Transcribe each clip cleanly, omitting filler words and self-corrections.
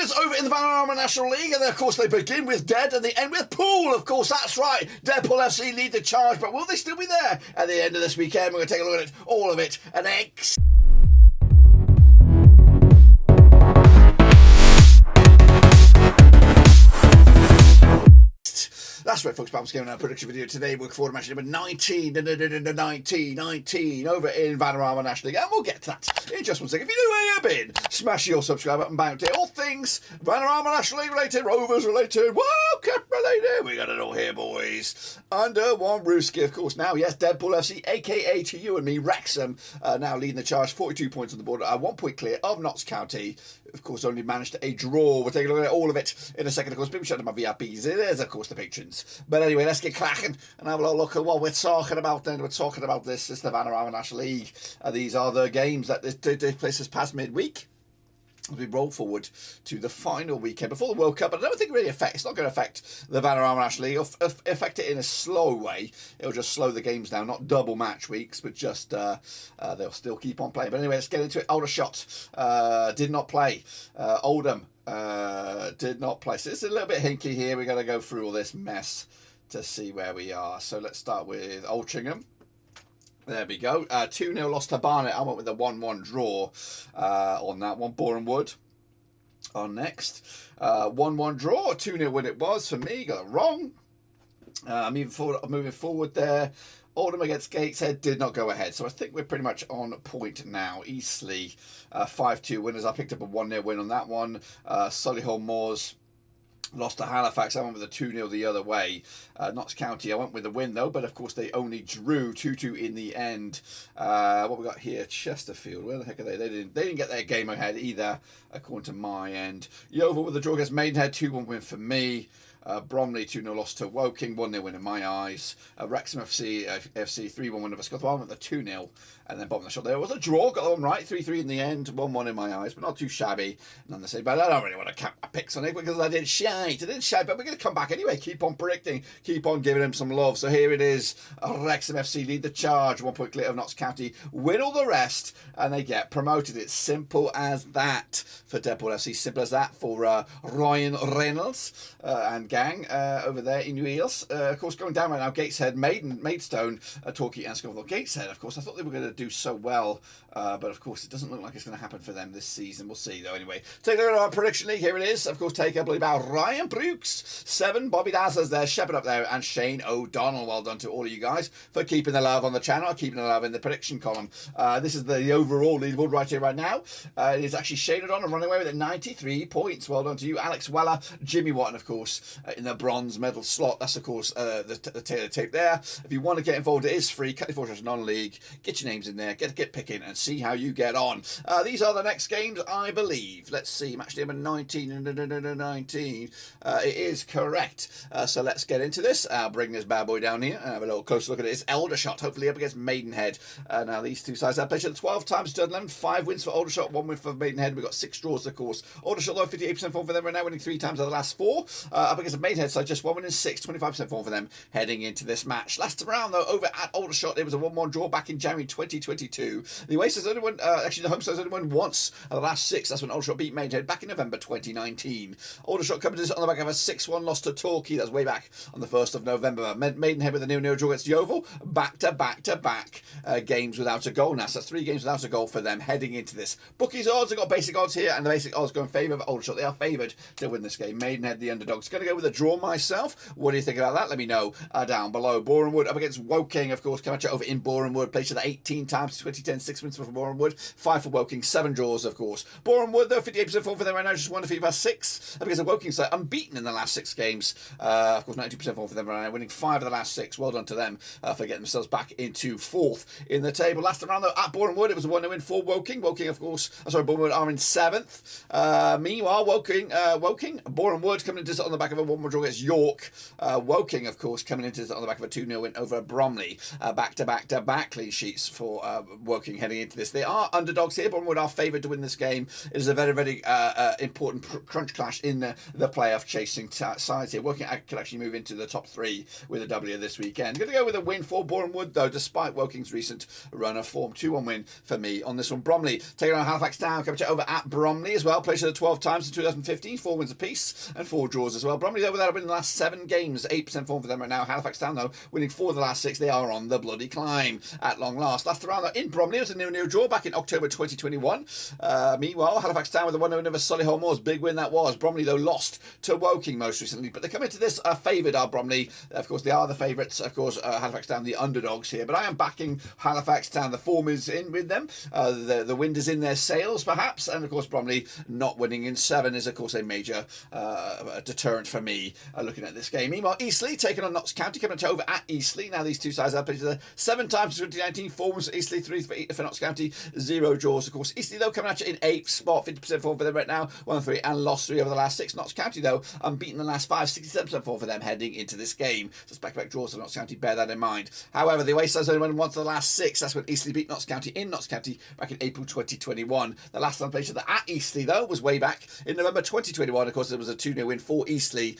leaders over in the Vanarama National League, and then, of course, they begin with Dead and they end with Pool. Of course, that's right. Deadpool FC lead the charge, but will they still be there at the end of this weekend? We're going to take a look at it, all of it, and That's right, folks. Bam's Game Now prediction video today. We're looking forward to match number 19 over in Vanarama National League. And we'll get to that in just one second. If you know where you've been, smash your subscribe button, bound to all things Vanarama National League related, Rovers related, Wildcat related. We got it all here, boys. Under one rooski, of course. Now, yes, Deadpool FC, aka to you and me, Wrexham, now leading the charge, 42 points on the board, 1 point clear of Notts County. Of course, only managed a draw. We'll take a look at all of it in a second. Of course, people shut my VIPs. It is, of course, the patrons. But anyway, let's get cracking and have a little look at what we're talking about then. We're talking about this. It's the Vanarama National League. These are the games that take place this past midweek. As we roll forward to the final weekend before the World Cup, but I don't think it really it's not going to affect the Vanarama National League. It'll affect it in a slow way. It'll just slow the games down, not double match weeks, but just they'll still keep on playing. But anyway, let's get into it. Aldershot did not play. Oldham did not play. So it's a little bit hinky here. We're going to go through all this mess to see where we are. So let's start with Altrincham. There we go. 2-0 loss to Barnet. I went with a 1-1 draw on that one. Boreham on next. 1-1 draw. 2-0 win it was for me. Got it wrong. Moving forward there. Oldham against Gateshead did not go ahead. So I think we're pretty much on point now. Eastleigh 5-2 winners. I picked up a 1-0 win on that one. Solihull Moors lost to Halifax. I went with a 2-0 the other way. Notts County, I went with the win though, but of course they only drew 2-2 in the end. What we got here? Chesterfield. Where the heck are they? They didn't get their game ahead either, according to my end. Yeovil with the draw against Maidenhead, 2-1 win for me. Bromley 2-0 loss to Woking, 1-0 win in my eyes. Wrexham FC 3-1 win over Scunthorpe with a 2-0, and then bottom of the shot there was a draw, got that one right, 3-3 in the end, 1-1 in my eyes, but not too shabby. None the same, but I don't really want to count my picks on it because I did shite, but we're going to come back anyway, keep on predicting, keep on giving them some love. So here it is, Wrexham FC lead the charge, 1 point clear of Notts County, win all the rest, and they get promoted. It's simple as that for Deadpool FC, simple as that for Ryan Reynolds and gang over there in Wales. Of course, going down right now, Gateshead, Maidstone, Torquay and Scunthorpe. Gateshead, of course, I thought they were going to do so well, but of course, it doesn't look like it's going to happen for them this season. We'll see, though. Anyway, take a look at our prediction league. Here it is. Of course, take up about Ryan Brooks, 7, Bobby Dazzler's there, Shepherd up there, and Shane O'Donnell. Well done to all of you guys for keeping the love on the channel, keeping the love in the prediction column. This is the overall leaderboard right here, right now. It is actually Shane O'Donnell running away with it, 93 points. Well done to you. Alex Weller, Jimmy Watton, of course, in the bronze medal slot. That's, of course, the tail of tape there. If you want to get involved, it is free. Cutty Fortress Non-League. Get your names in there. Get picking and see how you get on. These are the next games, I believe. Let's see. Match number 19. 19. It is correct. So let's get into this. I'll bring this bad boy down here and have a little closer look at it. It's Aldershot, hopefully up against Maidenhead. Now, these two sides have played 12 times to 11. 5 wins for Aldershot, 1 win for Maidenhead. We've got 6 draws, of course. Aldershot, though, 58% form for them right now, winning 3 times out of the last 4. Up against the Maidenhead side, just 1 win and 6, 25% form for them heading into this match. Last round, though, over at Aldershot, it was a 1-1 draw back in January 2022. The away side's only won, actually, the home side's only won once of the last 6. That's when Aldershot beat Maidenhead back in November 2019. Aldershot coming to this on the back of a 6-1 loss to Torquay. That's way back on the 1st of November. Maidenhead with a 0-0 draw against Yeovil. Back-to-back games without a goal now. So that's 3 games without a goal for them heading into this. Bookies odds, I've got basic odds here, and the basic odds go in favour of Aldershot. They are favoured to win this game. Maidenhead, the underdogs. Going to go with a draw myself. What do you think about that? Let me know down below. Boreham up against Woking, of course. Come at you over in Boreham. Played to the 18 times, 2010, 6 wins for Boreham, 5 for Woking, 7 draws, of course. Boreham, though, 58% form for them right now, just 1 defeat past 6. Up against the Woking side, unbeaten in the last 6 games. Of course, 92% form for them right now, winning 5 of the last 6. Well done to them for getting themselves back into 4th in the table. Last round, though, at Boreham, it was a 1-0 win for Woking. Woking, of course, Boreham are in 7th. Meanwhile, Woking, Boreham coming into on the back of a 1-1 draw against York. Woking, of course, coming into this on the back of a 2-0 win over Bromley. Back-to-back clean sheets for Woking heading into this. They are underdogs here. Bournemouth are favoured to win this game. It is a very, very important crunch clash in the playoff chasing sides here. Woking could actually move into the top 3 with a W this weekend. Going to go with a win for Bournemouth, though, despite Woking's recent run of form. 2-1 win for me on this one. Bromley taking on Halifax Town, coming over at Bromley as well. Played each other 12 times in 2015, 4 wins apiece and 4 draws as well. Bromley, though, without winning the last 7 games, 8% form for them right now. Halifax Town, though, winning 4 of the last 6. They are on the bloody climb at long last. Last round, though, in Bromley, it was a 0-0 draw back in October 2021. Meanwhile, Halifax Town with a 1-0 win over Solihull Moors. Big win that was. Bromley, though, lost to Woking most recently. But they come into this favoured, are Bromley. Of course, they are the favourites. Of course, Halifax Town, the underdogs here. But I am backing Halifax Town. The form is in with them. The wind is in their sails, perhaps. And, of course, Bromley not winning in 7 is, of course, a major deterrent for me looking at this game. Meanwhile, Eastleigh taking on Notts County, coming over at Eastleigh. Now, these two sides have played each other 7 times in 2019. 4 wins for Eastleigh, 3 for Notts County, 0 draws. Of course, Eastleigh, though, coming at you in 8th spot, 50% form for them right now, 1-3, and lost 3 over the last 6. Notts County, though, unbeaten the last 5, 67% form for them heading into this game. So back-to-back draws for Notts County, bear that in mind. However, the away sides only won once of the last 6. That's when Eastleigh beat Notts County in Notts County back in April 2021. The last time played at Eastleigh, though, was way back in November 2021. Of course, it was a 2-0 win for Eastleigh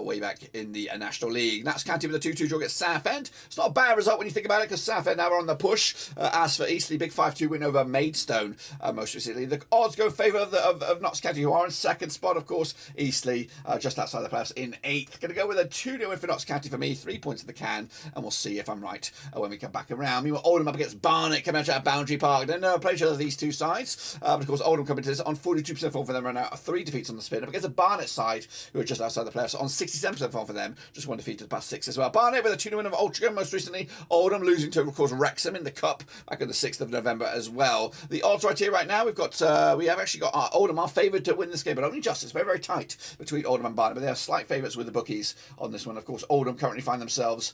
way back in the National League. Notts County with a 2-2 draw against Southend. It's not a bad result when you think about it, because Southend now are on the push. As for Eastleigh, big 5-2 win over Maidstone most recently. The odds go in favour of Notts County, who are in 2nd spot, of course. Eastleigh just outside the playoffs in 8th. Going to go with a 2-0 win for Notts County for me. 3 points in the can, and we'll see if I'm right when we come back around. Meanwhile, Oldham up against Barnet, coming out at Boundary Park. They never played each other, these two sides. But of course, Oldham coming to this on 42% form for them right now. 3 defeats on the spin. Up against a Barnet side, who are just outside the playoffs, on 67% form for them. Just 1 defeat to the past 6 as well. Barnet with a 2-0 win over Altrincham most recently. Oldham losing to, of course, Wrexham in the Cup back on the 6th of November as well. The odds right here right now, we have actually got Oldham are favoured to win this game, but only just. It's very, very tight between Oldham and Barnet, but they are slight favourites with the bookies on this one. Of course, Oldham currently find themselves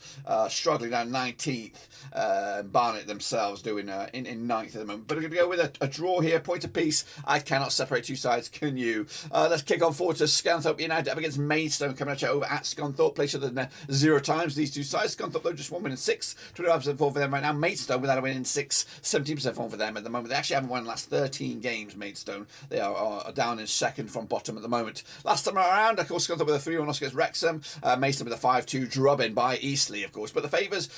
struggling down 19th. Barnet themselves doing in 9th at the moment. But we're going to go with a draw here, point apiece. I cannot separate two sides, can you? Let's kick on forward to Scunthorpe United up against Maidstone, coming at you over at Scunthorpe. Played each other 0 times, these two sides. Scunthorpe, though, just 1 win in 6, 25% form for them right now. Maidstone without a win in 6, 17% form for them at the moment. They actually haven't won in the last 13 games, Maidstone. They are down in 2nd from bottom at the moment. Last time around, of course, Scunthorpe with a 3-1 loss against Wrexham. Maidstone with a 5-2 drubbing by Eastleigh, of course. But the favourite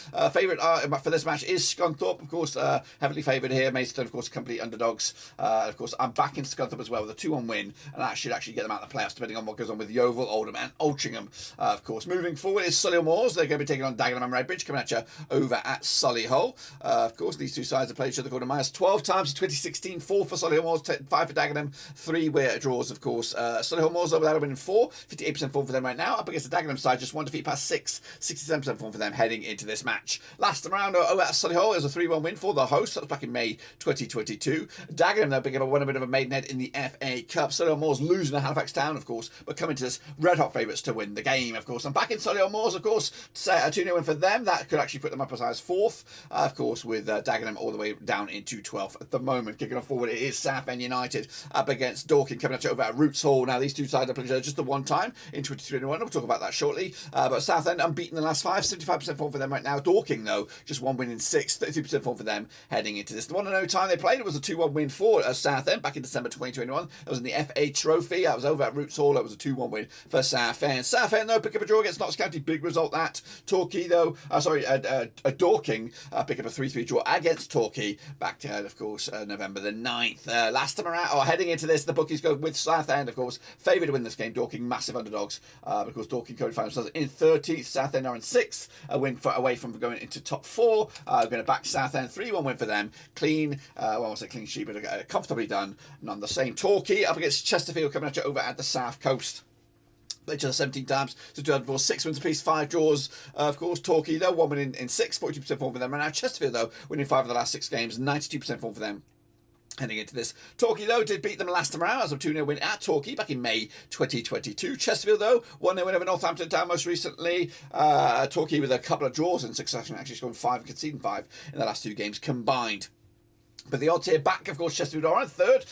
for this match is Scunthorpe, of course, heavily favoured here. Maidstone, of course, complete underdogs. Of course, I'm backing Scunthorpe as well with a 2-1 win, and that should actually get them out of the playoffs, depending on what goes on with Yeovil, Oldham, and Altrincham. Of course, moving forward is Solihull Moors. They're going to be taking on Dagenham and Redbridge, coming at you over at Solihull. Of course, these two sides have played each other called a minus 12 times in 2016, 4 for Solihull Moors, 5 for Dagenham, 3 were draws, of course. Solihull Moors over there winning 4, 58% form for them right now. Up against the Dagenham side, just 1 defeat past 6, 67% form for them heading into this match. Last time around, over at Solihull, it was a 3-1 win for the hosts. That was back in May 2022. Dagenham, though, picking up a bit of a Maidenhead in the FA Cup. Solihull Moors losing to Halifax Town, of course, but coming to this red-hot favourites to win the game, of course. And back in Solihull Moors, of course, a 2-0 win for them. That could actually put them up as high as 4th, of course, with Dagenham all the way down into 12th at the moment. Kicking off forward, it is Southend United up against Dorking, coming at you over at Wrexham. Now, these two sides have played each other just the 1 time in 2021. We'll talk about that shortly. But Southend unbeaten the last 5, 75% form for them right now. Dorking, though, just 1 win in 6, 33% form for them heading into this. The 1-0 time they played, it was a 2-1 win for Southend back in December 2021. That was in the FA Trophy. That was over at Wrexham. That was a 2-1 win for Southend. Southend, though, pick up a draw against Notts County. Big result that. Torquay, though, Dorking pick up a 3-3 draw against Torquay back to, of course, November the 9th. Last time around, heading into this, the bookies go with Southend, of course, favoured to win this game. Dorking, massive underdogs. Because Dorking currently find themselves in 30th. Southend are in 6th. A win away from going into top 4. Going to back Southend. 3-1 win for them. Clean, well, I won't say clean sheet, but comfortably done. None the same. Torquay up against Chesterfield, coming at you over at the South Coast. Played each other 17 times, so 2 6 wins apiece, 5 draws. Of course, Torquay, though, 1 win in 6, 42% form for them. And now Chesterfield, though, winning 5 of the last 6 games, 92% form for them heading into this. Torquay, though, did beat them last time around as a 2-0 win at Torquay back in May 2022. Chesterfield, though, 1-0 win over Northampton Town most recently. Torquay with a couple of draws in succession, actually scoring 5 and conceding 5 in the last 2 games combined. But the odds here back, of course, Chesterfield are in third.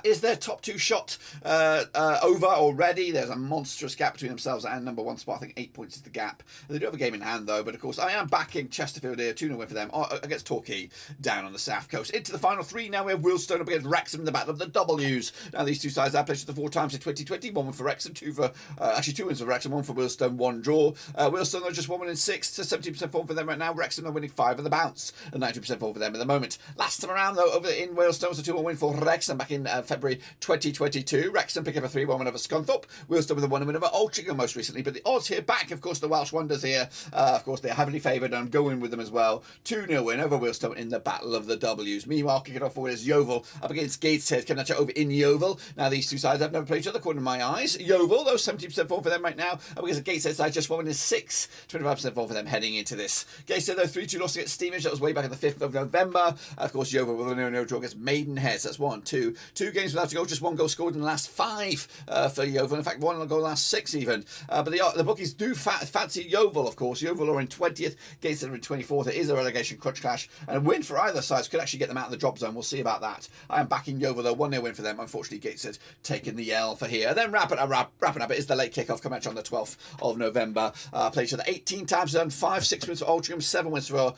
Is their top two shot over already? There's a monstrous gap between themselves and number one spot. I think 8 points is the gap. They do have a game in hand, though. But, of course, I am backing Chesterfield here. 2-0 win for them against Torquay down on the south coast. Into the final three. Now we have Wealdstone up against Wrexham in the battle of the W's. Now, these two sides have played the 4 times in 2020. 1 win for Wrexham, 2 wins for Wrexham, 1 for Wealdstone, 1 draw. Wealdstone are just 1 win in 6 to 17% form for them right now. Wrexham are winning 5 on the bounce and 90% form for them at the moment. Last time around, though, over in Wealdstone was a 2-1 win for Wrexham back in February 2022. Wrexham pick up a 3-1 win over Scunthorpe. Wealdstone with a 1-1 win over Altrincham most recently. But the odds here back, of course, the Welsh Wonders here. Of course, they're heavily favoured, and I'm going with them as well. 2-0 win over Wealdstone in the battle of the W's. Meanwhile, kicking off forward is Yeovil up against Gateshead, coming at you over in Yeovil. Now, these two sides have never played each other, according to my eyes. Yeovil, though, 70% form for them right now. Up against the Gateshead side, just 1 win in 6, 25% form for them heading into this. Gateshead, though, 3-2 loss against Stevenage. That was way back on the 5th of November. Of course, Yeovil with a 0-0 draw against Maidenhead. So that's 1-2. 2 games without a goal, just 1 goal scored in the last 5 for Yeovil. In fact, 1 goal in the last 6 even. But the bookies do fancy Yeovil, of course. Yeovil are in 20th, Gateshead are in 24th. It is a relegation crunch clash, and a win for either side could actually get them out of the drop zone. We'll see about that. I am backing Yeovil, though. 1-0 win for them. Unfortunately, Gateshead taking the L for here. And then wrapping up, it is the late kickoff coming on the 12th of November. Played each other 18 times, done 5-6 wins for Altrincham, 7 wins for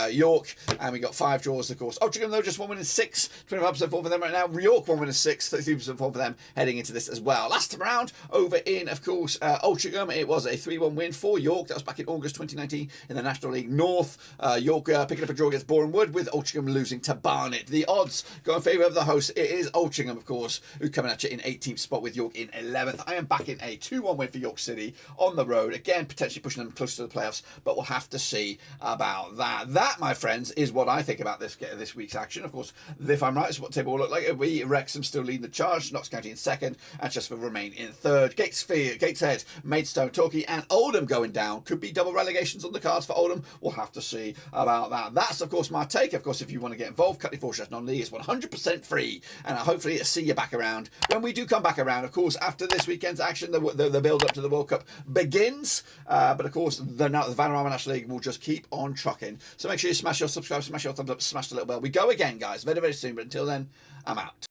York, and we got 5 draws, of course. Altrincham, though, just 1 win in 6, 25% form for them right now. York 1 win in 6, 33% form for them heading into this as well. Last time around, over in, of course, Altrincham, it was a 3-1 win for York. That was back in August 2019 in the National League North. York picking up a draw against Boreham with Altrincham losing to Barnet. The odds go in favour of the host. It is Altrincham, of course, who coming at you in 18th spot with York in 11th. I am backing a 2-1 win for York City on the road. Again, potentially pushing them closer to the playoffs, but we'll have to see about that. That, my friends, is what I think about this week's action. Of course, if I'm right, this is what the table will look like. It'll be Wrexham still leading the charge, Notts County in 2nd, and Chesterfield remain in 3rd. Gateshead, Maidstone, Torquay, and Oldham going down. Could be double relegations on the cards for Oldham. We'll have to see about that. That's, of course, my take. Of course, if you want to get involved, cut your Forshire non-league. It's 100% free, and I hopefully see you back around when we do come back around. Of course, after this weekend's action, the build-up to the World Cup begins. But, of course, the Vanarama National League will just keep on trucking. So make sure you smash your subscribe, smash your thumbs up, smash the little bell. We go again, guys, very, very soon. But until then, I'm out.